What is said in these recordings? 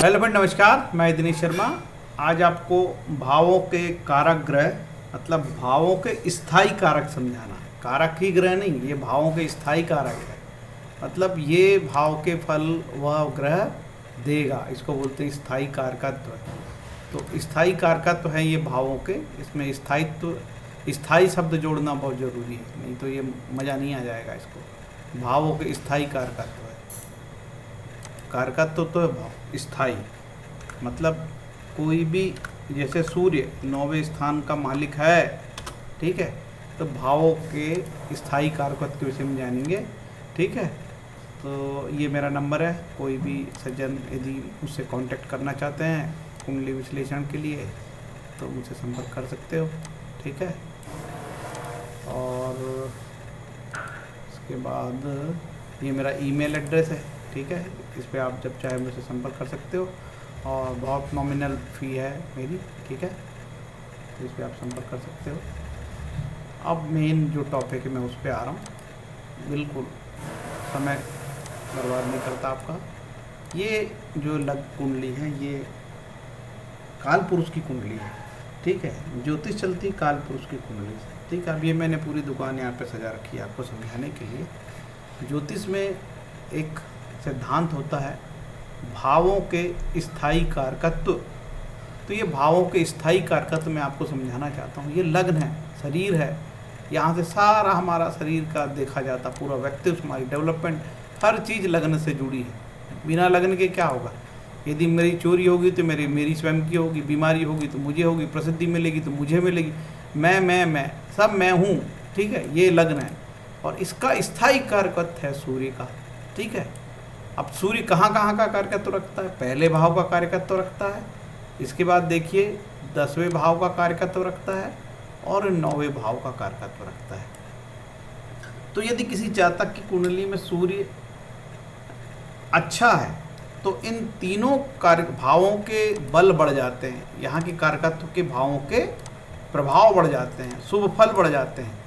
Hello friend, नमस्कार। मैं दिनेश शर्मा। आज आपको भावों के कारक ग्रह मतलब भावों के स्थायी कारक समझाना है। कारक ही ग्रह नहीं, ये भावों के स्थायी कारक है। मतलब ये भाव के फल वह ग्रह देगा, इसको बोलते हैं स्थायी कारकत्व। तो स्थायी कारकत्व है ये भावों के। इसमें स्थायित्व, स्थायी शब्द जोड़ना बहुत ज़रूरी है, नहीं तो ये मज़ा नहीं आ जाएगा। इसको भावों के स्थायी कारकत्व है। कारकत्व तो भाव स्थायी, मतलब कोई भी, जैसे सूर्य 9वें स्थान का मालिक है, ठीक है, तो भावों के स्थायी कारकत्व के विषय में जानेंगे, ठीक है। तो ये मेरा नंबर है। कोई भी सज्जन यदि मुझसे कांटेक्ट करना चाहते हैं कुंडली विश्लेषण के लिए तो मुझसे संपर्क कर सकते हो, ठीक है। और इसके बाद ये मेरा ईमेल एड्रेस है, ठीक है। इस पर आप जब चाहे मुझसे संपर्क कर सकते हो और बहुत नॉमिनल फ़ी है मेरी, ठीक है। तो इस पर आप संपर्क कर सकते हो। अब मेन जो टॉपिक है मैं उस पर आ रहा हूँ। बिल्कुल समय बर्बाद नहीं करता आपका। ये जो लग कुंडली है ये काल पुरुष की कुंडली है, ठीक है। ज्योतिष चलती काल पुरुष की कुंडली से, ठीक है। अब ये मैंने पूरी दुकान यहाँ पे सजा रखी है आपको समझाने के लिए। ज्योतिष में एक सिद्धांत होता है भावों के स्थायी कारकत्व। तो ये भावों के स्थायी कारकत्व मैं आपको समझाना चाहता हूँ। ये लग्न है, शरीर है, यहाँ से सारा हमारा शरीर का देखा जाता, पूरा व्यक्तित्व, हमारी डेवलपमेंट, हर चीज़ लग्न से जुड़ी है। बिना लग्न के क्या होगा? यदि मेरी चोरी होगी तो मेरी स्वयं की होगी, बीमारी होगी तो मुझे होगी, प्रसिद्धि मिलेगी तो मुझे मिलेगी, मैं सब मैं हूँ, ठीक है। ये लग्न है और इसका स्थायी कारकत्व है सूर्य का, ठीक है। अब सूर्य कहाँ कहाँ का कारकत्व रखता है? पहले भाव का कारकत्व रखता है, इसके बाद देखिए 10वें भाव का कारकत्व रखता है और 9वें भाव का कारकत्व रखता है। तो यदि किसी जातक की कुंडली में सूर्य अच्छा है तो इन तीनों कारक भावों के बल बढ़ जाते हैं, यहाँ के कारकत्व के भावों के प्रभाव बढ़ जाते हैं, शुभ फल बढ़ जाते हैं।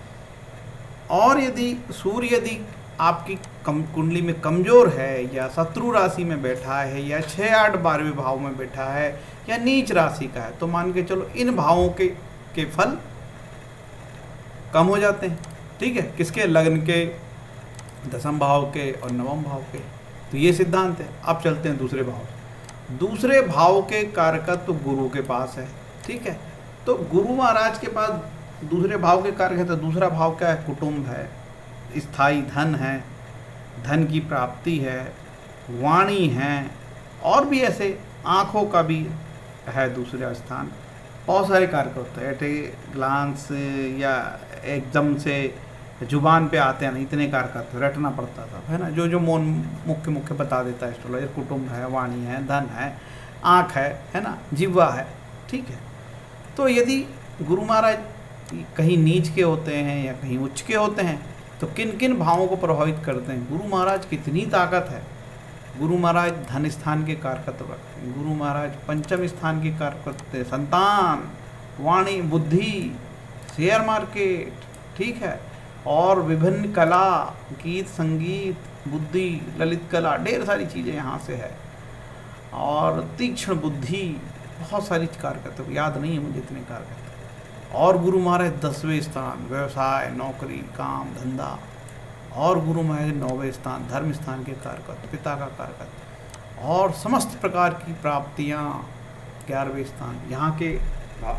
और यदि सूर्य यदि आपकी कुंडली में कमज़ोर है या शत्रु राशि में बैठा है या 6, 8, 12वें भाव में बैठा है या नीच राशि का है, तो मान के चलो इन भावों के फल कम हो जाते हैं, ठीक है। किसके? लग्न के, 10वें भाव के और 9वें भाव के। तो ये सिद्धांत है। अब चलते हैं दूसरे भाव। दूसरे भाव के कारकत्व तो गुरु के पास है, ठीक है। तो गुरु महाराज के पास दूसरे भाव के कारक है। तो दूसरा भाव क्या है? कुटुंब है, स्थायी धन है, धन की प्राप्ति है, वाणी है, और भी ऐसे आँखों का भी है दूसरा स्थान। बहुत सारे कारक होते हैं, एट ए ग्लांस या एकदम से जुबान पे आते हैं ना, इतने कारक रटना पड़ता था, है ना। जो मोन मुख्य बता देता है एस्ट्रोलॉजर। कुटुंब है, वाणी है, धन है, आँख है ना, जिह्वा है, ठीक है। तो यदि गुरु महाराज कहीं नीच के होते हैं या कहीं उच्च के होते हैं तो किन किन भावों को प्रभावित करते हैं? गुरु महाराज कितनी ताकत है। गुरु महाराज धन स्थान के कारकत्व रखते हैं। गुरु महाराज पंचम स्थान के कारकत्व, संतान, वाणी, बुद्धि, शेयर मार्केट, ठीक है, और विभिन्न कला, गीत संगीत, बुद्धि, ललित कला, ढेर सारी चीज़ें यहाँ से है। और तीक्ष्ण बुद्धि, बहुत सारी कारकत्व, याद नहीं है मुझे इतने कारकत्व। और गुरु महाराज 10वें स्थान, व्यवसाय, नौकरी, काम, धंधा। और गुरु महाराज 9वें स्थान, धर्म स्थान के कारकत्व, पिता का कारकत्व। और समस्त प्रकार की प्राप्तियाँ 11वें स्थान यहाँ के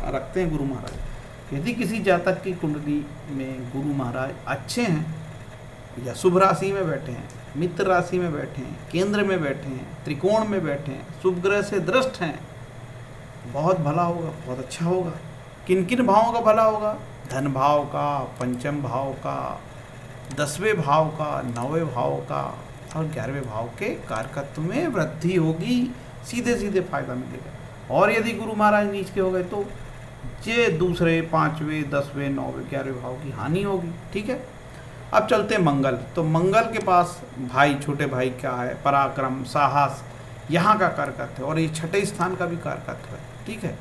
रखते हैं गुरु महाराज। यदि किसी जातक की कुंडली में गुरु महाराज अच्छे हैं या शुभ राशि में बैठे हैं, मित्र राशि में बैठे हैं, केंद्र में बैठे हैं, त्रिकोण में बैठे हैं, शुभ ग्रह से दृष्ट हैं, बहुत भला होगा, बहुत अच्छा होगा। किन किन भावों का भला होगा? धन भाव का, पंचम भाव का, 10वें भाव का, 9वें भाव का और 11वें भाव के कारकत्व में वृद्धि होगी, सीधे सीधे फायदा मिलेगा। और यदि गुरु महाराज नीच के हो गए तो ये दूसरे, 5वें, 10वें, 9वें, 11वें भाव की हानि होगी, ठीक है। अब चलते हैं मंगल। तो मंगल के पास भाई, छोटे भाई क्या है? पराक्रम, साहस, यहाँ का कारकत्व है और ये 6ठे स्थान का भी कारकत्व है, ठीक है।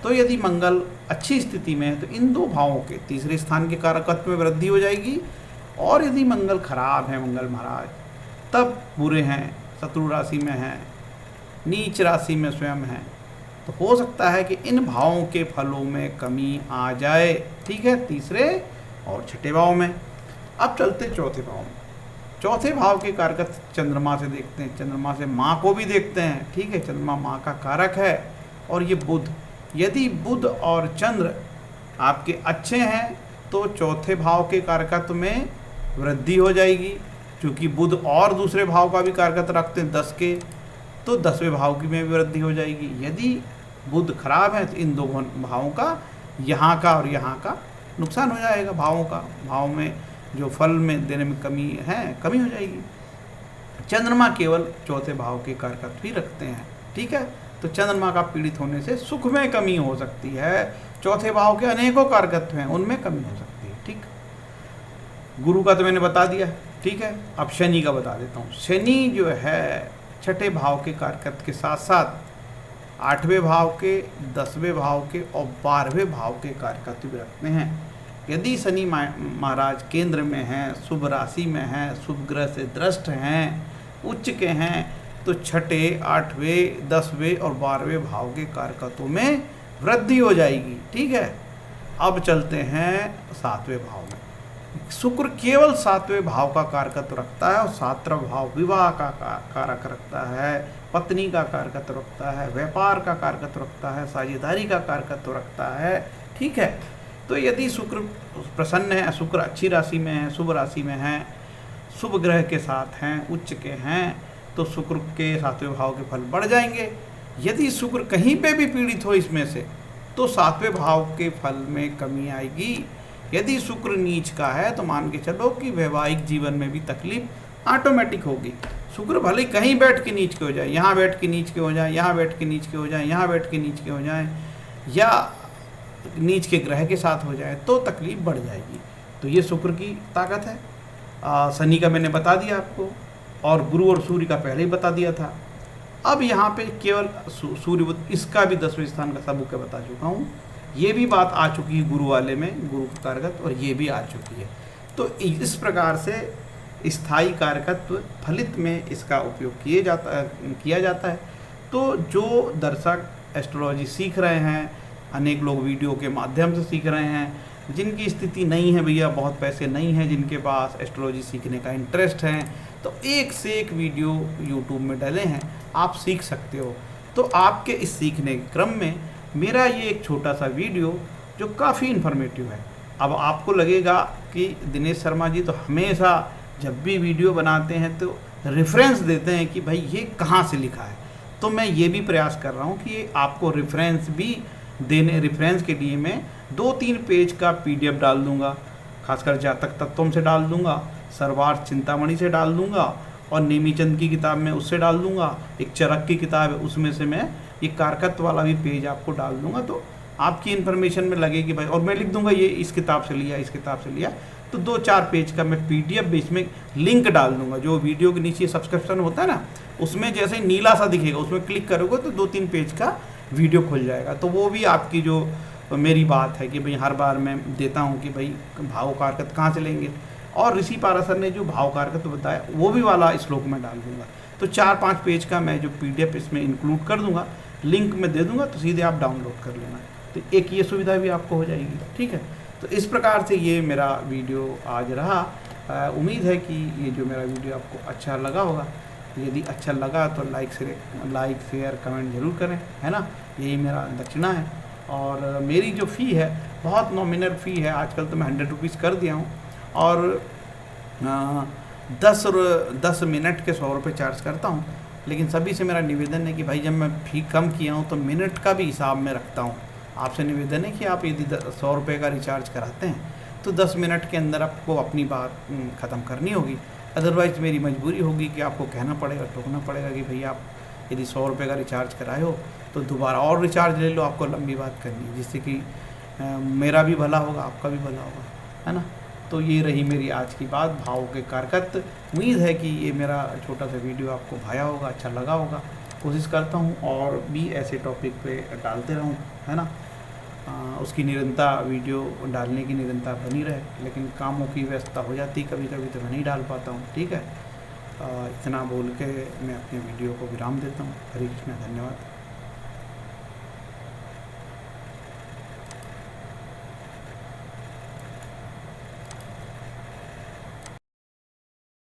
तो यदि मंगल अच्छी स्थिति में है तो इन दो भावों के, तीसरे स्थान के कारकत्व में वृद्धि हो जाएगी। और यदि मंगल खराब है, मंगल महाराज, तब बुरे हैं, शत्रु राशि में हैं, नीच राशि में स्वयं है, तो हो सकता है कि इन भावों के फलों में कमी आ जाए। ठीक है, तीसरे और छठे भाव में। अब चलते चौथे भाव में। चौथे भाव के कारक चंद्रमा से देखते हैं, चंद्रमा से माँ को भी देखते हैं। ठीक है, चंद्रमा माँ का कारक है और ये बुध। यदि बुध और चंद्र आपके अच्छे हैं तो चौथे भाव के कारकत्व में वृद्धि हो जाएगी, क्योंकि बुध और दूसरे भाव का भी कारकत्व रखते हैं 10 के, तो 10वें भाव की में भी वृद्धि हो जाएगी। यदि बुध खराब है तो इन दो भावों का, यहाँ का और यहाँ का नुकसान हो जाएगा। भावों का, भाव में जो फल में देने में कमी हो जाएगी। चंद्रमा केवल चौथे भाव के कारकत्व ही रखते हैं। ठीक है, तो चंद्रमा का पीड़ित होने से सुख में कमी हो सकती है। चौथे भाव के अनेकों कारकत्व हैं, उनमें कमी हो सकती है। ठीक, गुरु का तो मैंने बता दिया। ठीक है, अब शनि का बता देता हूँ। शनि जो है छठे भाव के कारकत्व के साथ साथ 8वें भाव के, 10वें भाव के और 12वें भाव के कारकत्व भी रखते हैं। यदि शनि महाराज केंद्र में हैं, शुभ राशि में हैं, शुभ ग्रह से दृष्ट हैं, उच्च के हैं, तो छठे, 8वें, 10वें और 12वें भाव के कारकत्वों में वृद्धि हो जाएगी। ठीक है, अब चलते हैं 7वें भाव में। शुक्र केवल 7वें भाव का कारकत्व रखता है और 7वां भाव विवाह का कारक रखता है, पत्नी का कारकत्व रखता है, व्यापार का कारकत्व रखता है, साझेदारी का कारकत्व रखता है। ठीक है, तो यदि शुक्र प्रसन्न है, शुक्र अच्छी राशि में है, शुभ राशि में है, शुभ ग्रह के साथ हैं, उच्च के हैं, तो शुक्र के 7वें भाव के फल बढ़ जाएंगे। यदि शुक्र कहीं पे भी पीड़ित हो इसमें से, तो 7वें भाव के फल में कमी आएगी। यदि शुक्र नीच का है तो मान के चलो कि वैवाहिक जीवन में भी तकलीफ ऑटोमेटिक होगी। शुक्र भले कहीं बैठ के नीच के हो जाए, यहाँ बैठ के नीच के हो जाए, यहाँ बैठ के नीच के हो जाए, यहाँ बैठ के नीच के हो जाए, या नीच के ग्रह के साथ हो जाए, तो तकलीफ बढ़ जाएगी। तो ये शुक्र की ताकत है। शनि का मैंने बता दिया आपको, और गुरु और सूर्य का पहले ही बता दिया था। अब यहाँ पे केवल सूर्य बुध, इसका भी 10वें स्थान का सबूत बता चुका हूँ। ये भी बात आ चुकी है गुरु वाले में, गुरु का कारकत्व, और ये भी आ चुकी है। तो इस प्रकार से स्थायी कारकत्व फलित में इसका उपयोग किया जाता है। तो जो दर्शक एस्ट्रोलॉजी सीख रहे हैं, अनेक लोग वीडियो के माध्यम से सीख रहे हैं, जिनकी स्थिति नहीं है भैया, बहुत पैसे नहीं हैं जिनके पास, एस्ट्रोलॉजी सीखने का इंटरेस्ट है, तो एक से एक वीडियो यूट्यूब में डले हैं, आप सीख सकते हो। तो आपके इस सीखने के क्रम में मेरा ये एक छोटा सा वीडियो जो काफ़ी इन्फॉर्मेटिव है। अब आपको लगेगा कि दिनेश शर्मा जी तो हमेशा जब भी वीडियो बनाते हैं तो रेफरेंस देते हैं कि भाई ये कहाँ से लिखा है, तो मैं ये भी प्रयास कर रहा हूँ कि आपको रेफरेंस भी देने, रेफरेंस के लिए मैं 2-3 पेज का PDF डाल दूँगा, खासकर जातक तत्वों से डाल दूँगा, सरवार चिंतामणि से डाल दूँगा, और नेमीचंद की किताब में उससे डाल दूँगा, एक चरक की किताब है उसमें से मैं ये कारकत्व वाला भी पेज आपको डाल दूँगा। तो आपकी इन्फॉर्मेशन में लगेगी भाई, और मैं लिख दूँगा ये इस किताब से लिया, इस किताब से लिया, तो 2-4 पेज का मैं PDF भी इसमें लिंक डाल दूँगा। जो वीडियो के नीचे सब्सक्रिप्शन होता है ना, उसमें जैसे नीला सा दिखेगा, उसमें क्लिक करोगे तो 2-3 पेज का वीडियो खुल जाएगा। तो वो भी आपकी जो मेरी बात है कि भाई हर बार मैं देता हूँ कि भाई भाव कारकत्व कहाँ से लेंगे, और ऋषि पाराशर ने जो भाव कारकत्व बताया वो भी वाला श्लोक में डाल दूँगा। तो 4-5 पेज का मैं जो PDF इसमें इंक्लूड कर दूँगा, लिंक में दे दूँगा, तो सीधे आप डाउनलोड कर लेना। तो एक ये सुविधा भी आपको हो जाएगी। ठीक है, तो इस प्रकार से ये मेरा वीडियो आज रहा। उम्मीद है कि ये जो मेरा वीडियो आपको अच्छा लगा होगा। यदि अच्छा लगा तो लाइक शेयर कमेंट जरूर करें, है ना, यही मेरा दक्षिणा है। और मेरी जो फ़ी है बहुत नॉमिनल फ़ी है, आजकल तो मैं 100 रुपीज़ कर दिया हूँ, और 10 मिनट के 100 रुपये चार्ज करता हूँ। लेकिन सभी से मेरा निवेदन है कि भाई जब मैं फ़ी कम किया हूँ तो मिनट का भी हिसाब में रखता हूँ। आपसे निवेदन है कि आप यदि 100 रुपये का रिचार्ज कराते हैं तो 10 मिनट के अंदर आपको अपनी बात ख़त्म करनी होगी। अदरवाइज़ मेरी मजबूरी होगी कि आपको कहना पड़ेगा, टोकना पड़ेगा कि भैया आप यदि 100 रुपये का रिचार्ज कराए हो तो दोबारा और रिचार्ज ले लो, आपको लंबी बात करनी है, जिससे कि मेरा भी भला होगा, आपका भी भला होगा, है ना। तो ये रही मेरी आज की बात, भाव के कारकत्व। उम्मीद है कि ये मेरा छोटा सा वीडियो आपको भाया होगा, अच्छा लगा होगा। कोशिश करता हूँ और भी ऐसे टॉपिक पे डालते रहूँ, है ना। उसकी निरंतरता, वीडियो डालने की निरंतरता बनी रहे, लेकिन कामों की व्यस्तता हो जाती कभी कभी, तो मैं नहीं डाल पाता हूँ। ठीक है, इतना बोल के मैं अपने वीडियो को विराम देता हूँ। हरे कृष्णा, धन्यवाद।